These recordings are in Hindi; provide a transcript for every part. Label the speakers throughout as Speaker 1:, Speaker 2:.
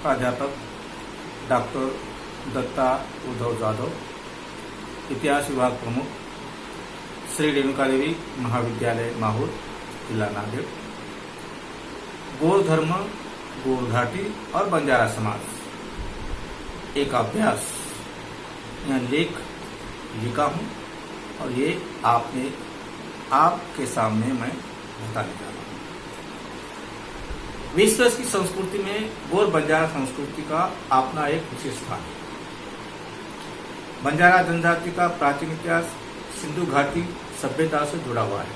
Speaker 1: प्राध्यापक डॉक्टर दत्ता उद्धव जाधव, इतिहास विभाग प्रमुख, श्री रेणुका देवी महाविद्यालय माहौर, जिला नांदेड़। गौर धर्म, गौर घाटी और बंजारा समाज एक अभ्यास या लेख लिखा हूं और ये आपके सामने मैं बताने जा रहा हूं। विश्व की संस्कृति में गौर बंजारा संस्कृति का अपना एक विशेष स्थान है। बंजारा जनजाति का प्राचीन इतिहास सिंधु घाटी सभ्यता से जुड़ा हुआ है,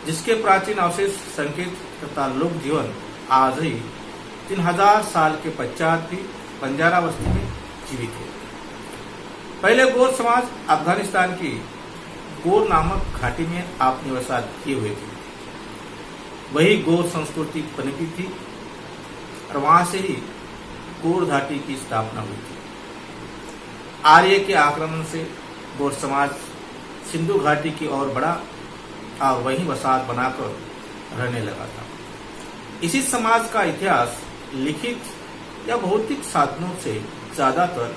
Speaker 1: जिसके प्राचीन अवशेष, संकेत तथा लोक जीवन आज ही 3000 साल के पश्चात भी बंजारा बस्ती में जीवित है। पहले गौर समाज अफगानिस्तान की गौर नामक घाटी में आप निवास किए हुए थे। वही गौर संस्कृति पनपी थी और वहां से ही गौर घाटी की स्थापना हुई थी। आर्य के आक्रमण से गौर समाज सिंधु घाटी की ओर बढ़ा और वहीं वसाहत बनाकर रहने लगा था। इसी समाज का इतिहास लिखित या भौतिक साधनों से ज्यादातर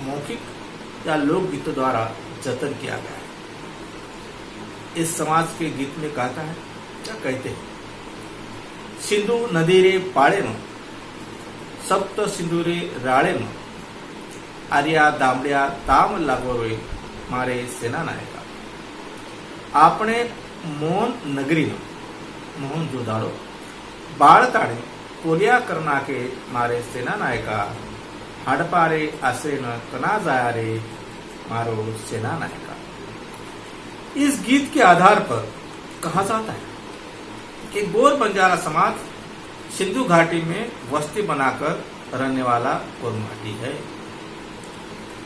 Speaker 1: मौखिक या लोकगीतों द्वारा जतन किया गया है। इस समाज के गीत में कहता है, क्या कहते हैं? सिंधु नदी रे पाड़े में, सप्त सिंधु रे राड़े में, आर्या दामड़िया ताम लागोरे मारे सेना नायका। आपने मोहन नगरी में मोहन जोदाड़ो बाळताड़े कोलिया करना के मारे सेना नायका। हड़पारे आश्रय न कना जाया रे मारो सेना नायका। इस गीत के आधार पर कहा जाता है कि गौर बंजारा समाज सिंधु घाटी में बस्ती बनाकर रहने वाला गौरमाटी है।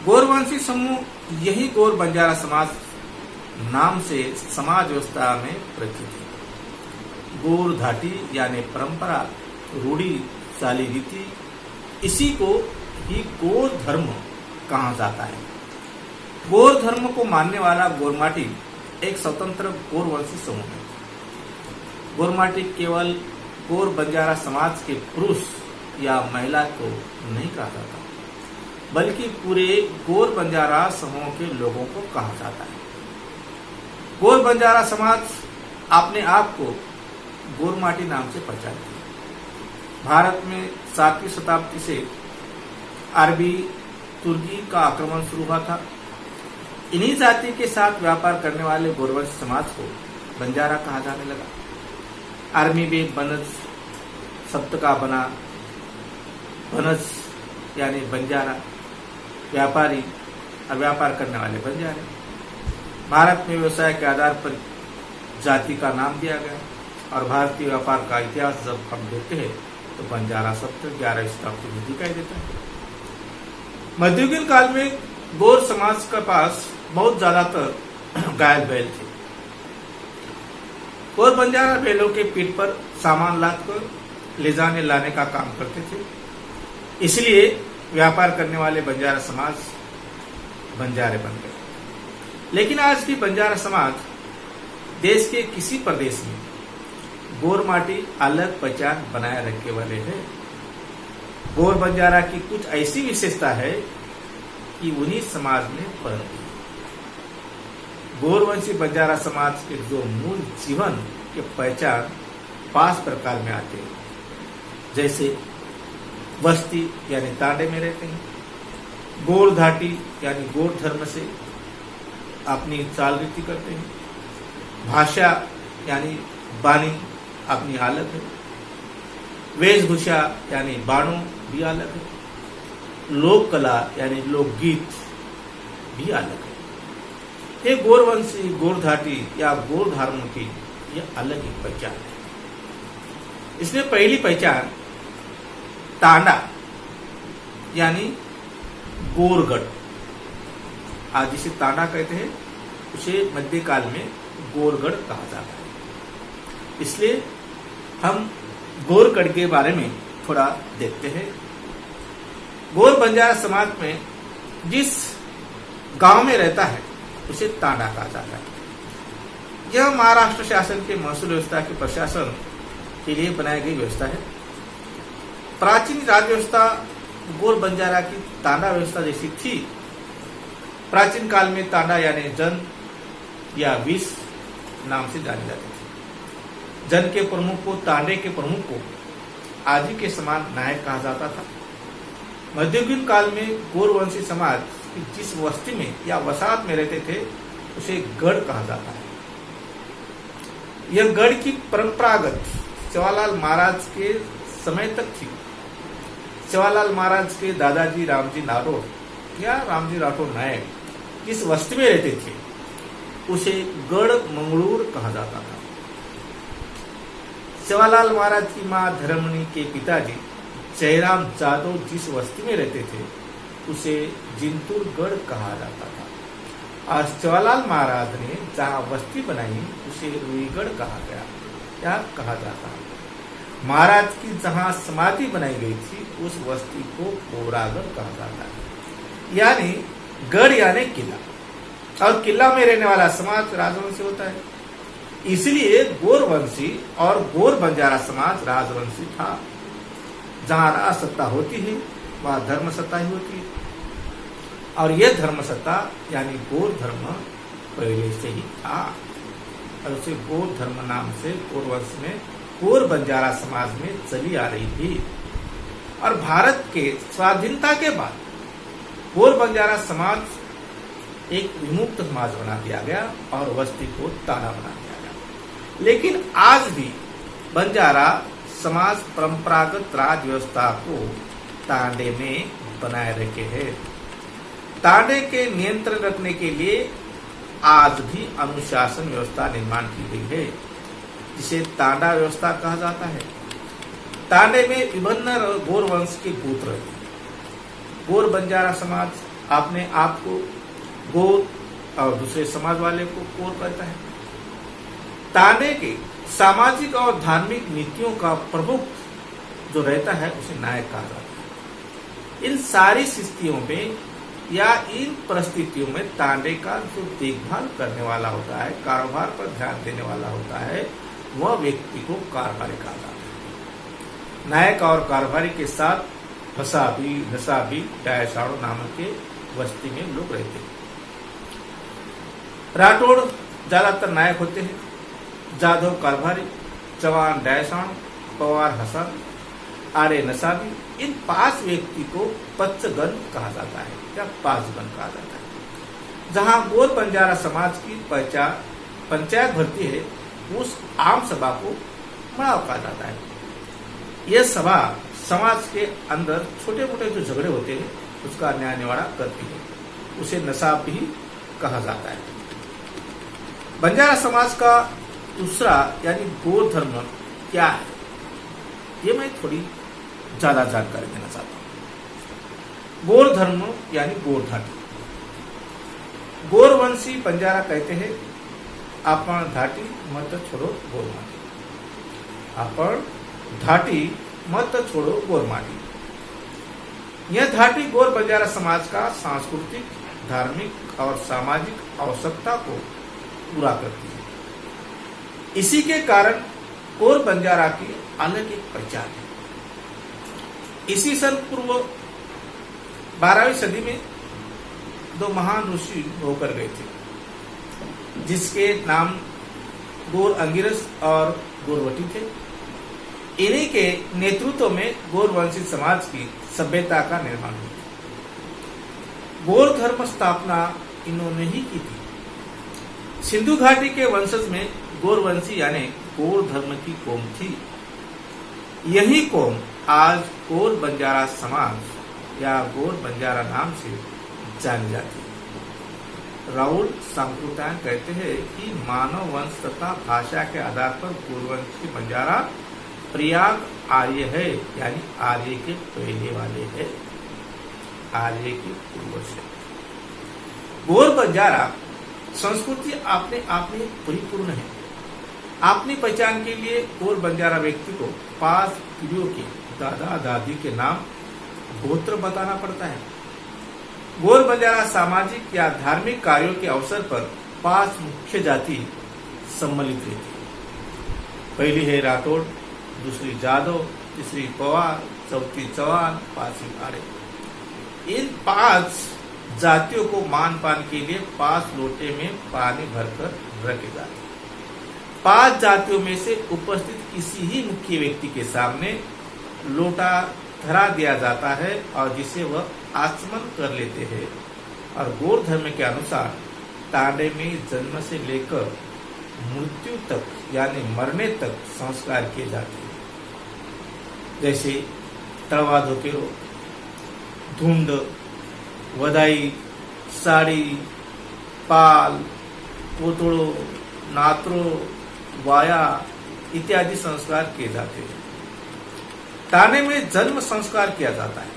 Speaker 1: गौरवंशी समूह यही गौर बंजारा समाज नाम से समाज व्यवस्था में प्रचलित है। गौर घाटी यानी परंपरा, रूढ़ी, चाली रीति, इसी को ही गौर धर्म कहा जाता है। गौर धर्म को मानने वाला गौरमाटी एक स्वतंत्र गौरवंशी समूह है। गौरमाटी केवल गौर बंजारा समाज के पुरुष या महिला को नहीं कहा जाता, बल्कि पूरे गौर बंजारा समूह के लोगों को कहा जाता है। गौर बंजारा समाज अपने आप को गौरमाटी नाम से पहचानती है। भारत में 7वीं शताब्दी से अरबी तुर्की का आक्रमण शुरू हुआ था। इन्हीं जाति के साथ व्यापार करने वाले गौरवंशी समाज को बंजारा कहा जाने लगा। अरबी में बनज शब्द का बना, बनज यानी बंजारा, व्यापारी और व्यापार करने वाले बंजारे। भारत में व्यवसाय के आधार पर जाति का नाम दिया गया और भारतीय व्यापार का इतिहास जब हम देखते हैं तो बंजारा शब्द 11वीं शताब्दी में दिखाई देता है। मध्ययुगीन काल में गौर समाज के पास बहुत ज्यादातर गाय बैल थे। गौर बंजारा बैलों के पीठ पर सामान लादकर ले जाने लाने का काम करते थे। इसलिए व्यापार करने वाले बंजारा समाज बंजारे बन गए। लेकिन आज भी बंजारा समाज देश के किसी प्रदेश में गौरमाटी अलग पहचान बनाए रखने वाले हैं। गौर बंजारा की कुछ ऐसी विशेषता है कि उन्हीं समाज में पनपती है। गौरवंशी बंजारा समाज के जो मूल जीवन के पहचान 5 प्रकार में आते हैं, जैसे बस्ती यानी तांडे में रहते हैं, गौर घाटी यानी गौर धर्म से अपनी चाल रीति करते हैं, भाषा यानी बानी अपनी अलग है, वेशभूषा यानी बाणों भी अलग है, लोक कला यानी लोकगीत भी अलग है। ये गौरवंशी, गौर घाटी या गौर धर्म की ये अलग ही पहचान है। इसमें पहली पहचान तांडा यानी गोरगढ़, आज जिसे तांडा कहते हैं उसे मध्यकाल में गोरगढ़ कहा जाता है। इसलिए हम गोरगढ़ के बारे में थोड़ा देखते हैं। गौर बंजारा समाज में जिस गांव में रहता है उसे तांडा कहा जाता है। यह महाराष्ट्र शासन के महसूल व्यवस्था के प्रशासन के लिए बनाई गई व्यवस्था है। प्राचीन राज्य व्यवस्था गोर बंजारा की तांडा व्यवस्था जैसी थी। प्राचीन काल में तांडा यानी जन या विष नाम से जाने जाते थे। जन के प्रमुख को, तांडे के प्रमुख को आदि के समान नायक कहा जाता था। मध्ययुगीन काल में गोरवंशी समाज की जिस बस्ती में या वसाहत में रहते थे उसे गढ़ कहा जाता है। यह गढ़ की परंपरागत सेवालाल महाराज के समय तक थी। सेवालाल महाराज के दादाजी रामजी राठौर या रामजी राठौर नायक जिस बस्ती में रहते थे उसे गढ़ मंगलूर कहा जाता था। सेवालाल महाराज की मां धर्मणी के पिताजी जयराम जादव जिस बस्ती में रहते थे उसे जिंतूरगढ़ कहा जाता था। और सेवालाल महाराज ने जहां बस्ती बनाई उसे रुईगढ़ कहा गया या कहा जाता है। महाराज की जहां समाधि बनाई गई थी उस बस्ती को कोरागढ़ कहा जाता है। यानी गढ़ यानी किला, और किला में रहने वाला समाज राजवंशी होता है। इसलिए गोरवंशी और गोर बंजारा समाज राजवंशी था। जहां राज सत्ता होती है वहां धर्म सत्ता ही होती है, और यह धर्म सत्ता यानी गोर धर्म पहले से ही था, और उसे गोर धर्म नाम से गोरवंश में गोर बंजारा समाज में चली आ रही थी। और भारत के स्वाधीनता के बाद गोर बंजारा समाज एक विमुक्त समाज बना दिया गया और बस्ती को ताना बना दिया गया। लेकिन आज भी बंजारा समाज परंपरागत राज व्यवस्था को तांडे में बनाए रखे है। तांडे के नियंत्रण रखने के लिए आज भी अनुशासन व्यवस्था निर्माण की गई है, जिसे तांडा व्यवस्था कहा जाता है। तांडे में विभिन्न गोरवंश के गोत्र रहते हैं। गोर बंजारा समाज अपने आप को गोर और दूसरे समाज वाले को कोर कहता है। तांडे के सामाजिक और धार्मिक नीतियों का प्रमुख जो रहता है उसे नायक कहा जाता है। इन सारी स्थितियों में या इन परिस्थितियों में तांडे का जो देखभाल करने वाला होता है, कारोबार पर ध्यान देने वाला होता है, वह व्यक्ति को कारभारी कहा जाता है। नायक और कारभारी के साथ हसाबी, नसाबी, डायसाड़ो नामक के बस्ती में लोग रहते हैं। राठौड़ ज्यादातर नायक होते हैं, जाधव कारभारी, चौहान डायसाड़ो, पवार हसाबी, आर्य नसाबी। इन 5 व्यक्ति को पच्चगण कहा जाता है या 5 गण कहा जाता है। जहां गोर बंजारा समाज की पंचायत भरती है उस आम सभा को मड़ाव कहा जाता है। यह सभा समाज के अंदर छोटे मोटे जो झगड़े होते हैं उसका न्याय निवाड़ा करती है, उसे नसाब भी कहा जाता है। बंजारा समाज का दूसरा यानी गोर धर्म क्या है, ये मैं थोड़ी ज्यादा जानकारी देना चाहता हूं। गोर धर्म यानी गोर धाटी। गोरवंशी बंजारा कहते हैं आपण धाटी मत छोड़ो गोर माटी, आपण धाटी मत छोड़ो गोर माटी। यह धाटी गोर बंजारा समाज का सांस्कृतिक, धार्मिक और सामाजिक आवश्यकता को पूरा करती है। इसी के कारण गोर बंजारा की अलग एक पहचान है। इसी सन पूर्व 12वीं सदी में 2 महान ऋषि होकर गए थे, जिसके नाम गोर अंगिरस और गोरवटी थे। इन्हीं के नेतृत्व में गोरवंशी समाज की सभ्यता का निर्माण हुआ। गोर धर्म स्थापना इन्होंने ही की थी। सिंधु घाटी के वंशज में गोरवंशी यानी गोर धर्म की कौम थी। यही कौम आज गोर बंजारा समाज या गोर बंजारा नाम से जानी जाती है। राहुल सांकृत्यायन कहते हैं कि मानव वंश तथा भाषा के आधार पर गोरवंशी बंजारा प्रयाग आर्य है, यानी आर्य के पहले वाले है, आर्य के पूर्वज है। गोर बंजारा संस्कृति अपने आप में परिपूर्ण है। अपनी पहचान के लिए गोर बंजारा व्यक्ति को 5 पीढ़ियों के दादा दादी के नाम गोत्र बताना पड़ता है। गोर बंजारा सामाजिक या धार्मिक कार्यों के अवसर पर 5 मुख्य जाति सम्मिलित रहती है। पहली है राठौड़, दूसरी जादव, तीसरी पवार, चौथी चौहान, पांचवी आर्य। इन 5 जातियों को मान पान के लिए 5 लोटे में पानी भरकर रखे जाते। 5 जातियों में से उपस्थित किसी ही मुख्य व्यक्ति के सामने लोटा धरा दिया जाता है और जिसे वह आचमन कर लेते हैं। और गौर धर्म के अनुसार तांडे में जन्म से लेकर मृत्यु तक यानी मरने तक संस्कार किए जाते हैं, जैसे तलवा धोकेरो, धुंड, वधाई, साड़ी, पाल, पोतड़ो, नात्रो, वाया इत्यादि संस्कार किए जाते हैं। ताने में जन्म संस्कार किया जाता है,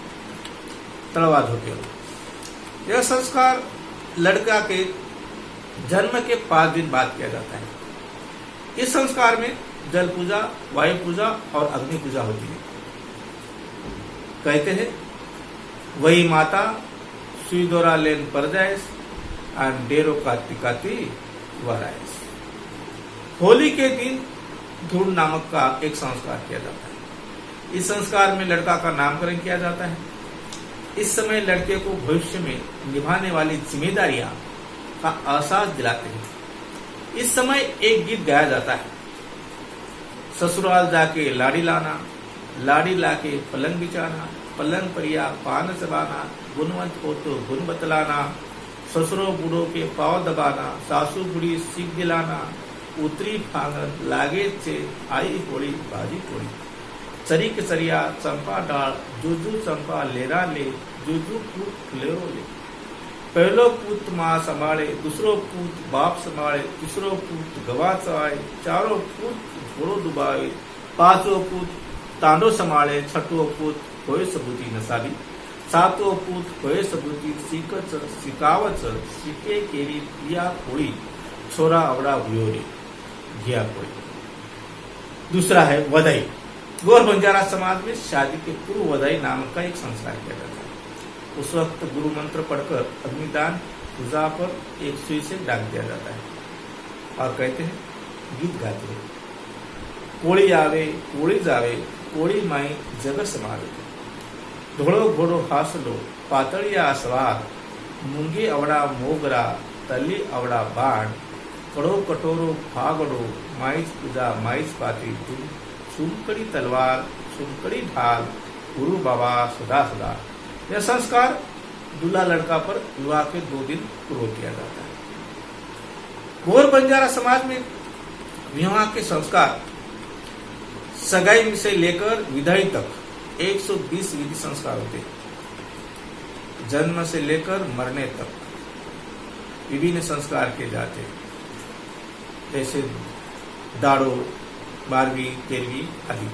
Speaker 1: तलवा धोकेरो। यह संस्कार लड़का के जन्म के 5 दिन बाद किया जाता है। इस संस्कार में जल पूजा, वायु पूजा और अग्नि पूजा होती है। कहते हैं वही माता सुई दोरा लेन परजाइस एंड डेरो काती वराइस। होली के दिन धूल नामक का एक संस्कार किया जाता है। इस संस्कार में लड़का का नामकरण किया जाता है। इस समय लड़के को भविष्य में निभाने वाली जिम्मेदारियां का एहसास दिलाते हैं। इस समय एक गीत गाया जाता है, ससुराल जाके लाड़ी लाना, लाड़ी लाके पलंग बिछाना, पलंग परिया पान चबाना, गुणवंत हो तो गुण बतलाना, ससुरो बूढ़ो के पाँव दबाना, सासू बुढ़ी सीख दिलाना, उतरी फांगन लागे से आई होली बाजी पोड़ी, चरी के चरिया चंपा डाल, जूजू चंपा लेरा ले, जूजू पूत लेरो ले। पहलो पूत माँ संभाले, दूसरो पूत बाप संभाले, तीसरो पूत गवा चवाए, चारों पूत घोड़ो डुबाए, पांचों पूत तांडो संभाले, छठो पूत कोई सबूती नसाली, सातों पूत कोई सबूती सीकच सिकावच, सीके केरी पिया कोड़ी, छोरा अवड़ा भुयोरी घिया कोई। दूसरा है वधाई। गौर बंजारा समाज में शादी के पूर्व वधाई नामक का एक संस्कार किया जाता है। उस वक्त गुरु मंत्र पढ़कर अग्निदान पूजा पर एक सुई से डाल दिया जाता है और कहते हैं, गीत गाते हैं, कोड़ी आवे कोड़ी जावे, कोड़ी माई जग समावे, धोड़ो घोड़ो हासलो, पातड़िया सवार, मूंगी अवड़ा मोगरा, तली अवड़ा बाण, कड़ो कटोरो फागड़ो, माइस पूजा माइस पाती, सुमकड़ी तलवार, सुमकड़ी ढाल, गुरु बाबा सदा सदा। यह संस्कार दूल्हा लड़का पर विवाह के 2 दिन पूर्व किया जाता है। गौर बंजारा समाज में विवाह के संस्कार सगाई से लेकर विदाई तक 120 विधि संस्कार होते हैं। जन्म से लेकर मरने तक विभिन्न संस्कार किए जाते हैं, जैसे दाड़ो, 12वीं, 13वीं आदि।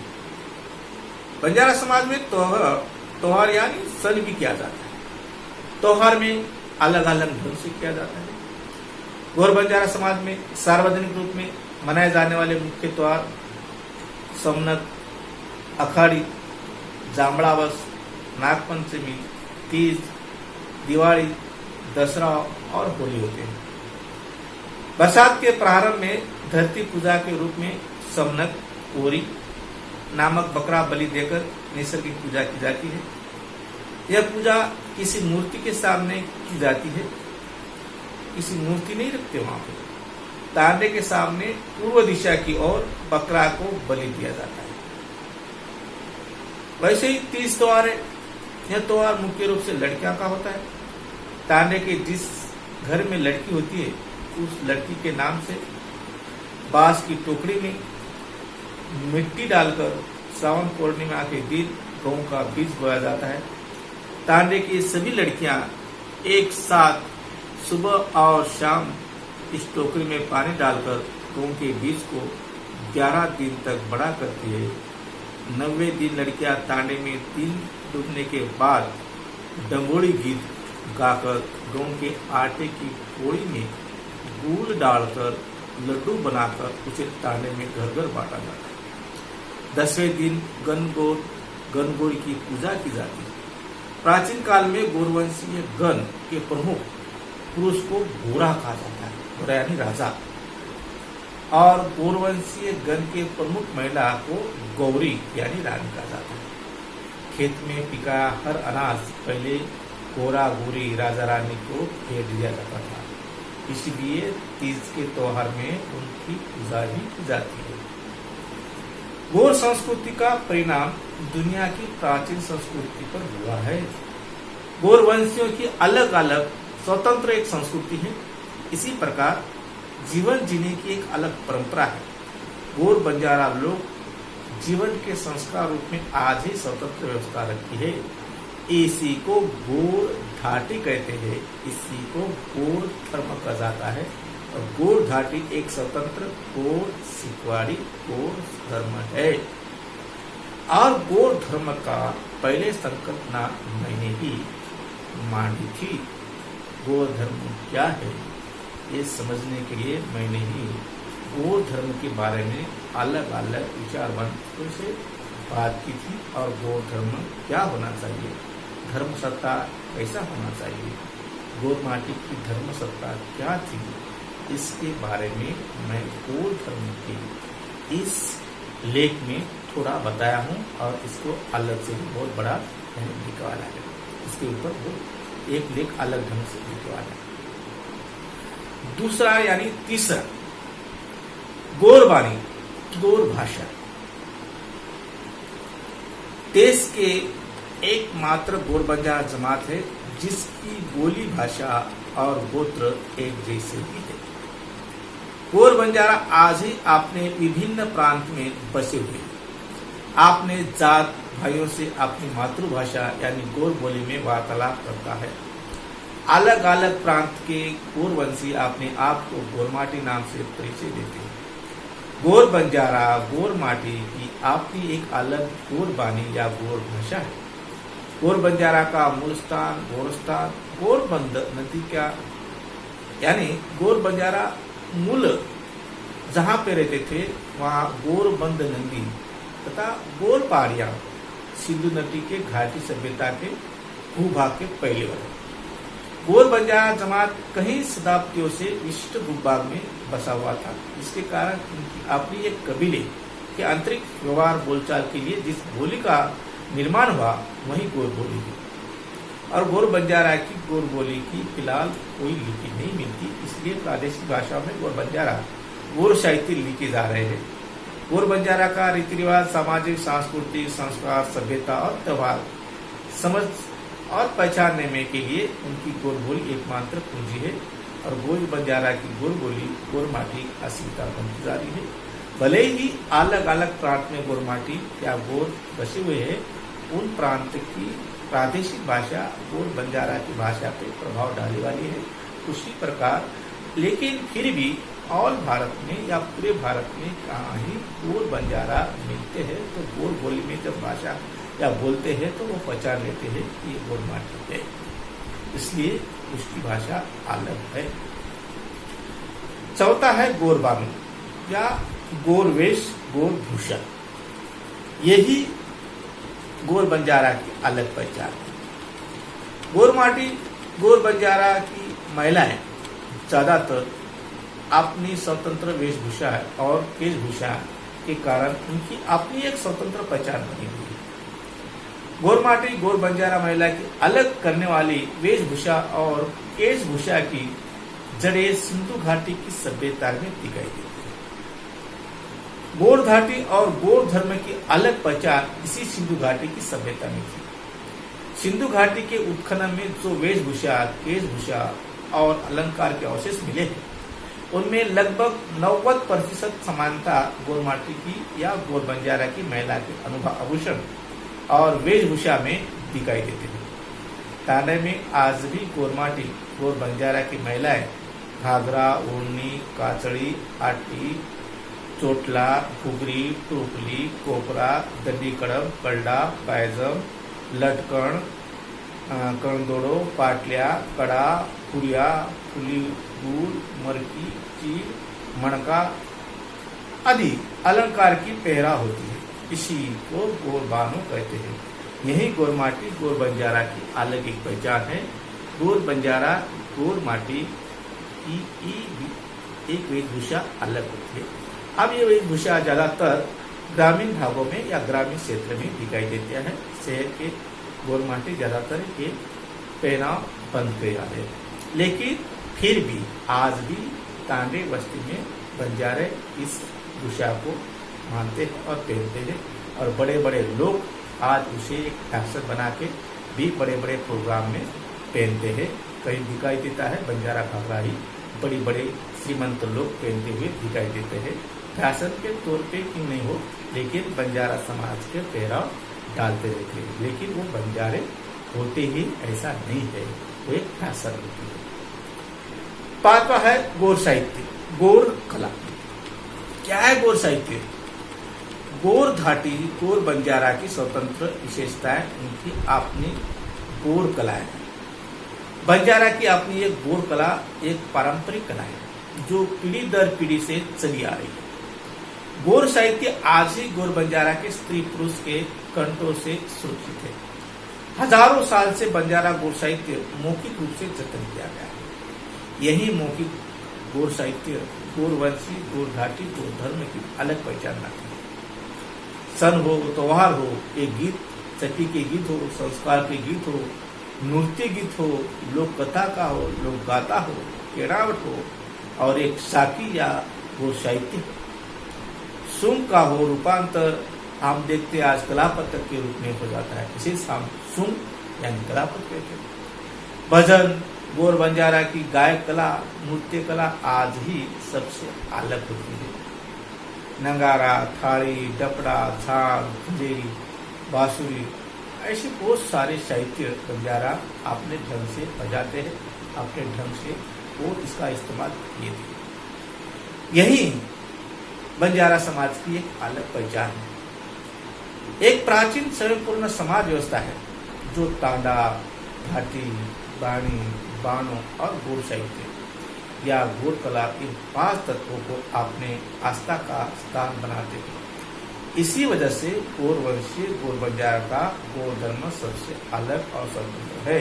Speaker 1: बंजारा समाज में त्योहार यानी सन भी किया जाता है। त्योहार में अलग अलग ढंग से किया जाता है। गौर बंजारा समाज में सार्वजनिक रूप में मनाए जाने वाले मुख्य त्योहार सोमनाथ, अखाड़ी, जामड़ावस, नागपंचमी, तीज, दिवाली, दशहरा और होली होते हैं। बरसात के प्रारंभ में धरती पूजा के रूप में सोमनाथ ओरी नामक बकरा बलि देकर नैसर्गिक पूजा की जाती है। यह पूजा किसी मूर्ति के सामने की जाती है, किसी मूर्ति नहीं रखते वहां पर। तांडे के सामने पूर्व दिशा की ओर बकरा को बलि दिया जाता है। वैसे ही तीज त्योहार है। यह त्योहार मुख्य रूप से लड़कियों का होता है। तांडे के जिस घर में लड़की होती है उस लड़की के नाम से बांस की टोकरी में मिट्टी डालकर श्रावण पूर्णिमा के दिन गेहूं का बीज बोया जाता है। तांडे की सभी लड़कियां एक साथ सुबह और शाम इस टोकरी में पानी डालकर गेहूं के बीज को 11 दिन तक बड़ा करती है। 90वें दिन लड़कियां तांडे में 3 डूबने के बाद डंगोड़ी गीत गाकर गेहूं के आटे की पोड़ी में गुड़ डालकर लड्डू बनाकर उसे तांडे में घर घर बांटा जाता है। 10वें दिन गणगौर की पूजा की जाती है। प्राचीन काल में गौरवंशीय गण के प्रमुख पुरुष को गोरा कहा जाता है, गोरा यानी राजा, और गौरवंशीय गण के प्रमुख महिला को गौरी यानी रानी कहा जाता है। खेत में पिकाया हर अनाज पहले गोरा गोरी राजा रानी को भेंट दिया जाता था। इसलिए तीज के त्योहार में उनकी पूजा भी की जाती है। गौर संस्कृति का परिणाम दुनिया की प्राचीन संस्कृति पर हुआ है। गौर वंशियों की अलग अलग स्वतंत्र एक संस्कृति है। इसी प्रकार जीवन जीने की एक अलग परंपरा है। गौर बंजारा लोग जीवन के संस्कार रूप में आज ही स्वतंत्र व्यवस्था रखी है। इसी को गौर घाटी कहते हैं। इसी को गौर धर्म कहा जाता है। और गौर घाटी एक स्वतंत्र गौर सिखवाड़ी गौर धर्म है। और गौर धर्म का पहले संकल्पना मैंने ही मानी थी। गौर धर्म क्या है ये समझने के लिए मैंने ही गौर धर्म के बारे में अलग अलग विचारवंतों से बात की थी। और गौर धर्म क्या होना चाहिए, धर्म सत्ता कैसा होना चाहिए, गौर माटी की धर्म सत्ता क्या थी, इसके बारे में मैं गौर धर्म के इस लेख में थोड़ा बताया हूँ। और इसको अलग से बहुत बड़ा लिखने वाला है। इसके ऊपर वो एक लेख अलग ढंग से लिखने वाला है। दूसरा यानी तीसरा, गौर वाणी गौर भाषा। देश के एकमात्र गौर बंजारा जमात है जिसकी बोली भाषा और गोत्र एक जैसे ही है। गौर बंजारा आज ही अपने विभिन्न प्रांत में बसे हुए हैं। अपने जात भाइयों से अपनी मातृभाषा यानी गौर बोली में वार्तालाप करता है। अलग अलग प्रांत के गौर वंशी अपने आप को गौर माटी नाम से परिचय देते हैं। गौर बंजारा गौर माटी की अपनी एक अलग गौर वाणी या गौर भाषा है। गौर बंजारा का मूल स्थान गौरस्थान गौरबंद नदी का यानी गौर बंजारा मूल जहाँ पे रहते थे वहाँ गौरबंद नदी तथा गौर पहाड़ियाँ सिंधु नदी के घाटी सभ्यता के भूभाग के पहले वाले। गौर बंजारा जमात कई शताब्दियों से विशिष्ट भूभाग में बसा हुआ था। इसके कारण उनकी अपनी एक कबीले के आंतरिक व्यवहार बोलचाल के लिए जिस बोली का निर्माण हुआ वही गौर बोली है। और गौर बंजारा की गौर बोली की फिलहाल कोई लिपि नहीं मिलती। इसलिए प्रादेशिक भाषा में गौर बंजारा गौर साहित्य लिखे जा रहे हैं। गौर बंजारा का रीति रिवाज सामाजिक सांस्कृतिक संस्कार सभ्यता और त्योहार समझ और पहचानने में के लिए उनकी गौर बोली एकमात्र पूंजी है। और गौर बंजारा की गौर बोली गौर माटी अस्मिता बनती जा रही है। भले ही अलग अलग प्रांत में गौर माटी या गौर बसे हुए हैं, उन प्रांत की प्रादेशिक भाषा गौर बंजारा की भाषा पे प्रभाव डालने वाली है उसी प्रकार। लेकिन फिर भी ऑल भारत में या पूरे भारत में कहाँ ही गौर बंजारा मिलते हैं तो गौर बोली में जब भाषा या बोलते हैं तो वो पहचान लेते हैं कि ये गौर माटी है, इसलिए उसकी भाषा अलग है। चौथा है गौर बानु या गौर वेश गौर भूषा। यही गौर बंजारा की अलग पहचान है। गौर माटी गौर बंजारा की महिलाएं ज्यादातर अपनी स्वतंत्र वेशभूषा और केशभूषा के कारण उनकी अपनी एक स्वतंत्र पहचान बनी हुई है। गौर माटी गौर बंजारा महिला की अलग करने वाली वेशभूषा और केशभूषा की जड़ें सिंधु घाटी की सभ्यता में दिखाई देती है। गौर घाटी और गौर धर्म की अलग पहचान इसी सिंधु घाटी की सभ्यता में थी। सिंधु घाटी के उत्खनन में जो वेशभूषा केशभूषा और अलंकार के अवशेष मिले हैं उनमें लगभग 90% समानता गौर माटी की या गौर बंजारा की महिला के आभूषण और वेशभूषा में दिखाई देते हैं। ताने में आज भी गौर माटी गौर बंजारा की महिलाएं घाघरा ओढ़नी काचड़ी आटी चोटला घुगरी टोपली कोपरा दंडी कड़म कलडा पायजम लटकन कणदोड़ो पाटलिया कड़ा फुरिया फुली गुड़ मरकी चीर मणका आदि अलंकार की पहरा होती है। इसी को गौर बानु कहते हैं। यही गौर माटी गौर बंजारा की अलग एक पहचान है। गौर बंजारा गौर माटी की एक वेशभूषा अलग होती है। अब ये वेशभूषा ज्यादातर ग्रामीण भागों में या ग्रामीण क्षेत्र में दिखाई देती है। शहर के गोरमाटी ज़्यादातर ये पहनाव बंद कर रहे, लेकिन फिर भी आज भी तांडे बस्ती में बंजारे इस भूषा को मानते हैं और पहनते हैं, और बड़े बड़े लोग आज उसे एक फैशन बना के भी बड़े बड़े प्रोग्राम में पहनते हैं। कहीं दिखाई देता है बंजारा घाघरा ही बड़ी बड़े श्रीमंत लोग पहनते हुए दिखाई देते हैं। फैशन के तौर पे क्यों नहीं हो, लेकिन बंजारा समाज के पहराव डालते रहते हैं, लेकिन वो बंजारे होते ही ऐसा नहीं है, वो एक फैशन होती है। पांचवा है गौर साहित्य, गौर कला। क्या है गौर साहित्य? गौर घाटी, गौर बंजारा की स्वतंत्र विशेषताएं, उनकी अपनी गौर कला है। बंजारा की अपनी एक गौर कला एक पारंपरिक कला है जो पीढ़ी दर पीढ़ी से चली आ रही है। गौर साहित्य आज ही गौर बंजारा के स्त्री पुरुष के कंठों से सुरक्षित है। हजारों साल से बंजारा गौर साहित्य मौखिक रूप से जतन किया गया है। यही मौखिक गौर साहित्य गौरवंशी, गौर घाटी, गौर धर्म की अलग पहचान रखती है। सन हो, त्योहार हो, एक गीत, चक्की के गीत हो, संस्कार के गीत हो, नृत्य गीत हो, लोक कथा का हो, लोक गाथा हो, केरावट हो, और एक साकी या गौर साहित्य सुंग का हो रूपांतर हम देखते आज कलापत्र के रूप में हो जाता है। इसे हम सुंग यानी कलापत्र कहते हैं। भजन, गौर बंजारा की गायक कला, नृत्य कला आज ही सबसे अलग होती है। नगारा, थाली, डपड़ा, झांझ, खंजेरी, बांसुरी, ऐसे बहुत सारे साहित्य बंजारा अपने ढंग से बजाते हैं, अपने ढंग से वो इसका इस्तेमाल किए थे। यही बंजारा समाज की एक अलग पहचान है। एक प्राचीन स्वयंपूर्ण समाज व्यवस्था है जो तांडा, घाटी, बाणी, बाणों और गौर साहित्य या गौर कला, इन 5 तत्वों को अपने आस्था का स्थान बनाते हैं। इसी वजह से गौर वंशीय, गौर बंजारा का गौर धर्म सबसे अलग और स्वतंत्र है।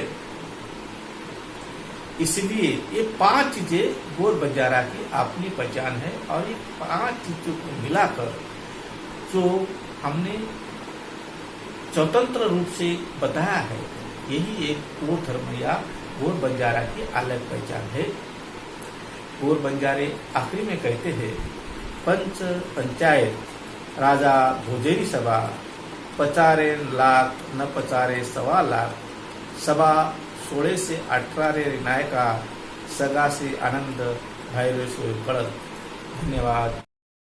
Speaker 1: इसलिए ये 5 चीजें गौर बंजारा की अपनी पहचान है, और ये 5 चीजों को मिलाकर जो हमने स्वतंत्र रूप से बताया है, यही एक गौर धर्म या गौर बंजारा की अलग पहचान है। गौर बंजारे आखिरी में कहते हैं, पंच पंचायत राजा भोजेरी सभा, पचारे लाख न पचारे 1.25 लाख, सभा 16 से 18 नायका, सगा से आनंद, भैरव से कड़क। धन्यवाद।